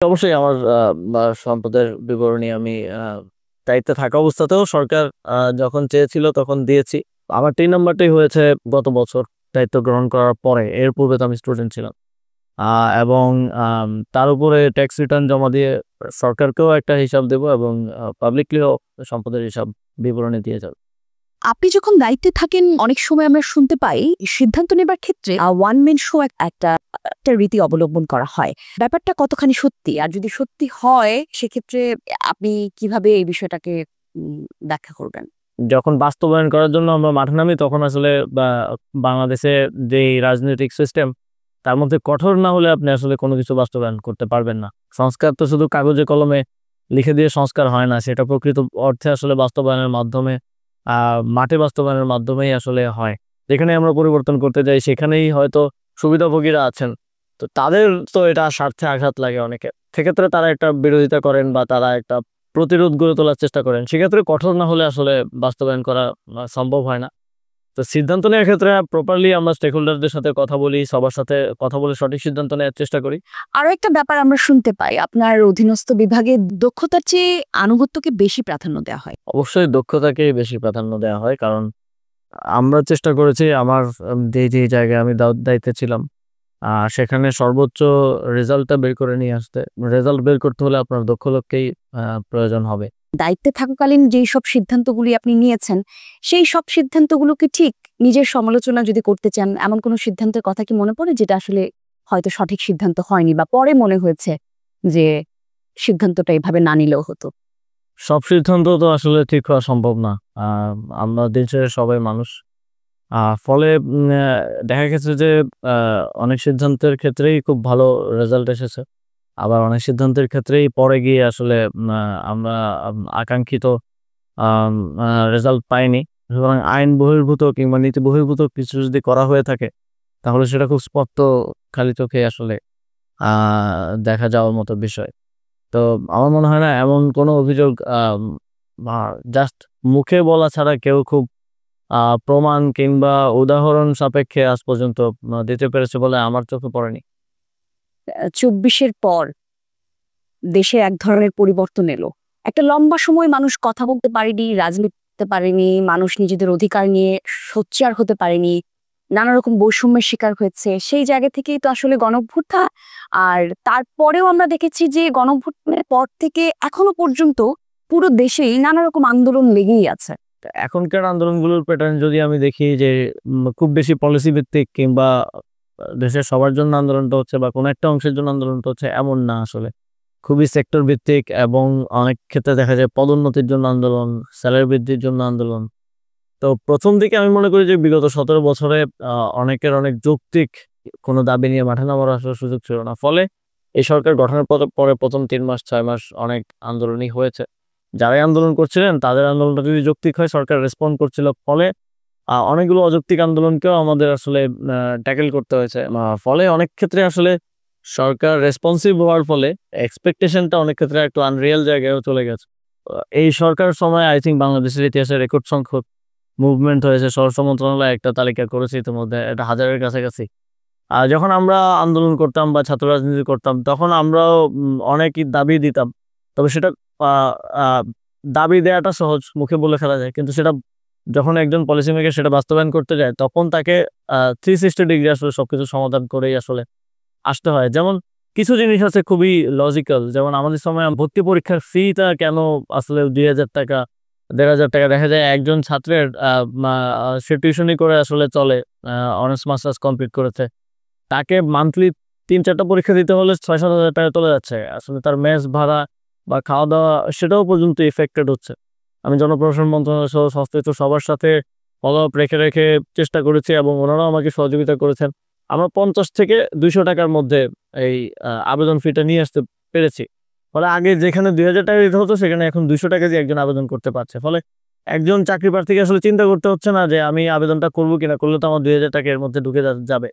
অবশ্যই আমার সম্পদের বিবরণী আমি দায়িত্বে থাকা অবস্থাতেও সরকার যখন চেয়েছিল তখন দিয়েছি। আমার ৩ নাম্বারটাই হয়েছে গত বছর দায়িত্ব গ্রহণ করার পরে। এর পূর্বে তো আমি স্টুডেন্ট ছিলাম। এবং তার উপরে ট্যাক্স রিটার্ন জমা দিয়ে সরকারকেও একটা হিসাব দেব এবং পাবলিকলিও সম্পদের হিসাব বিবরণী দিয়ে যাব। আপনি যখন দায়িত্বে থাকেন অনেক সময় আমরা শুনতে পাই সিদ্ধান্ত নেবার ক্ষেত্রে ওয়ান ম্যান শো একটা একটা রীতি অবলম্বন করা হয়। ব্যাপারটা কতখানি সত্যি, আর যদি সত্যি হয় সেক্ষেত্রে আপনি কিভাবে এই বিষয়টাকে ব্যাখ্যা করবেন? যখন বাস্তবায়ন করার জন্য আমরা মাঠে নামি তখন আসলে বাংলাদেশে যে রাজনৈতিক সিস্টেম তার মধ্যে কঠোর না হলে আপনি আসলে কোনো কিছু বাস্তবায়ন করতে পারবেন না। সংস্কার তো শুধু কাগজে কলমে লিখে দিয়ে সংস্কার হয় না, সেটা প্রকৃত অর্থে আসলে বাস্তবায়নের মাধ্যমে মাঠে বাস্তবায়নের মাধ্যমেই আসলে হয়। যেখানে আমরা পরিবর্তন করতে যাই সেখানেই হয়তো সুবিধাভোগীরা আছেন, তো তাদের তো এটা স্বার্থে আঘাত লাগে অনেকে, সেক্ষেত্রে তারা একটা বিরোধিতা করেন বা তারা একটা প্রতিরোধ গড়ে তোলার চেষ্টা করেন। সেক্ষেত্রে কঠোর না হলে আসলে বাস্তবায়ন করা সম্ভব হয় না। তো সিদ্ধান্ত নেওয়ার ক্ষেত্রে প্রপারলি আমরা স্টেক হোল্ডারদের সাথে কথা বলি, সবার সাথে কথা বলে সঠিক সিদ্ধান্ত নেওয়ার চেষ্টা করি। আরো একটা ব্যাপার আমরা শুনতে পাই, আপনার অধীনস্থ বিভাগে দক্ষতার চেয়ে আনুগত্যকে বেশি প্রাধান্য দেওয়া হয়। অবশ্যই দক্ষতাকেই বেশি প্রাধান্য দেওয়া হয়, কারণ আমরা চেষ্টা করেছি আমার যে জায়গায় আমি দায়িত্বে ছিলাম সেখানে সর্বোচ্চ রেজাল্টটা বের করে নিয়ে আসতে। রেজাল্ট বের করতে হলে আপনার দক্ষ লোককেই প্রয়োজন হবে। দায়িত্বে থাকাকালীন যেই সব সিদ্ধান্তগুলি আপনি নিয়েছেন সেই সব সিদ্ধান্তগুলো কি ঠিক? নিজের সমালোচনা যদি করতে চান এমন কোনো সিদ্ধান্তের কথা কি মনে পড়ে যেটা আসলে হয়তো সঠিক সিদ্ধান্ত হয়নি বা পরে মনে হয়েছে যে সিদ্ধান্তটা এভাবে না নিলেও হতো? সব সিদ্ধান্ত তো আসলে ঠিক হওয়া সম্ভব না। আমরা দিন শেষে সবাই মানুষ। ফলে দেখা গেছে যে অনেক সিদ্ধান্তের ক্ষেত্রেই খুব ভালো রেজাল্ট এসেছে। আবার অনেক সিদ্ধান্তের ক্ষেত্রেই পরে গিয়ে আসলে আমরা আকাঙ্ক্ষিত আম আ রেজাল্ট পাইনি। সুতরাং আইন বহির্ভূত কিংবা নীতি বহির্ভূত কিছু যদি করা হয়ে থাকে, তাহলে সেটা খুব স্পষ্ট খালি চোখে আসলে আ দেখা যাওয়ার মতো বিষয়। তো আমার মনে হয় না এমন কোনো অভিযোগ জাস্ট মুখে বলা ছাড়া কেউ খুব প্রমাণ কিংবা উদাহরণ সাপেক্ষে আজ পর্যন্ত দিতে পেরেছে বলে আমার চোখে পড়েনি। ২৪-এর পর দেশে এক ধরনের পরিবর্তন এলো। একটা লম্বা সময় মানুষ কথা বলতে পারেনি, রাজনীতি করতে পারেনি, মানুষ নিজেদের অধিকার নিয়ে সোচ্চার হতে পারেনি, নানা রকম বৈষম্যের শিকার হয়েছে। সেই জায়গা থেকেই তো আসলে গণঅভ্যুত্থান। আর তারপরেও আমরা দেখেছি যে গণঅভ্যুত্থানের পর থেকে এখনো পর্যন্ত পুরো দেশেই নানা রকম আন্দোলন লেগেই আছে। তো এখনকার আন্দোলনগুলোর প্যাটার্ন যদি আমি দেখি যে খুব বেশি পলিসি ভিত্তিক কিংবা দেশের সবার জন্য আন্দোলনটা হচ্ছে বা কোনো একটা অংশের জন্য আন্দোলনটা হচ্ছে এমন না আসলে। খুবই সেক্টর ভিত্তিক এবং অনেক ক্ষেত্রে দেখা যায় পদোন্নতির জন্য আন্দোলন, স্যালারি বৃদ্ধির জন্য আন্দোলন। তো ১ম দিকে আমি মনে করি যে বিগত ১৭ বছরে অনেকের অনেক যৌক্তিক কোনো দাবি নিয়ে মাঠে নামার আসলে সুযোগ ছিল না। ফলে এই সরকার গঠনের পরে ১ম ৩ মাস ৬ মাস অনেক আন্দোলনই হয়েছে। যারাই আন্দোলন করছিলেন তাদের আন্দোলনটা যদি যৌক্তিক হয় সরকার রেসপন্ড করছিল। ফলে অনেকগুলো অযৌক্তিক আন্দোলনকেও আমাদের আসলে ট্যাকেল করতে হয়েছে। ফলে অনেক ক্ষেত্রে আসলে সরকার রেসপন্সিভ হওয়ার ফলে এক্সপেকটেশনটা অনেক ক্ষেত্রে একটু আনরিয়াল জায়গায়ও চলে গেছে। এই সরকারের সময় আই থিংক বাংলাদেশের ইতিহাসে রেকর্ড সংখ্যক মুভমেন্ট হয়েছে। স্বরাষ্ট্র মন্ত্রণালয় একটা তালিকা করেছে ইতিমধ্যে, এটা ১০০০-এর কাছাকাছি। যখন আমরা আন্দোলন করতাম বা ছাত্র রাজনীতি করতাম তখন আমরাও অনেকই দাবি দিতাম। তবে সেটা আ আ দাবি দেয়াটা সহজ, মুখে বলে ফেলা যায়। কিন্তু সেটা যখন একজন পলিসি মেকার সেটা বাস্তবায়ন করতে যায় তখন তাকে 360 ডিগ্রি আসলে সবকিছু সমাধান করেই আসলে আসতে হয়। যেমন কিছু জিনিস আছে খুবই লজিক্যাল। যেমন আমাদের সময় ভর্তি পরীক্ষার ফিটা কেন আসলে ৳২,০০০ ৳১,৫০০ দেখা যায় একজন ছাত্রের আ মা সে টিউশনি করে আসলে চলে। অনার্স মাস্টার্স কমপ্লিট করেছে। তাকে মান্থলি ৩-৪ টা পরীক্ষা দিতে হলে ৳৬,০০০-৭,০০০ চলে যাচ্ছে। আসলে তার মেস ভাড়া বা খাওয়া-দাওয়া সেটাও পর্যন্ত ইফেক্টেড হচ্ছে। আমি জনপ্রশাসন মন্ত্রণালয় সহ সংশ্লিষ্ট সবার সাথে ফলো আপ রেখে চেষ্টা করেছি এবং ওনারাও আমাকে সহযোগিতা করেছেন। আমরা ৳৫০ থেকে ৳২০০ র মধ্যে এই আবেদন ফিটা নিয়ে আসতে পেরেছি। ফলে আগে যেখানে ৳২,০০০ দিতে হতো সেখানে এখন ৳২০০ দিয়ে একজন আবেদন করতে পারছে। ফলে একজন চাকরি প্রার্থীকে আসলে চিন্তা করতে হচ্ছে না যে আমি আবেদনটা করব কিনা, করলে তো আমার ৳২,০০০ এর মধ্যে ঢুকে যাবে।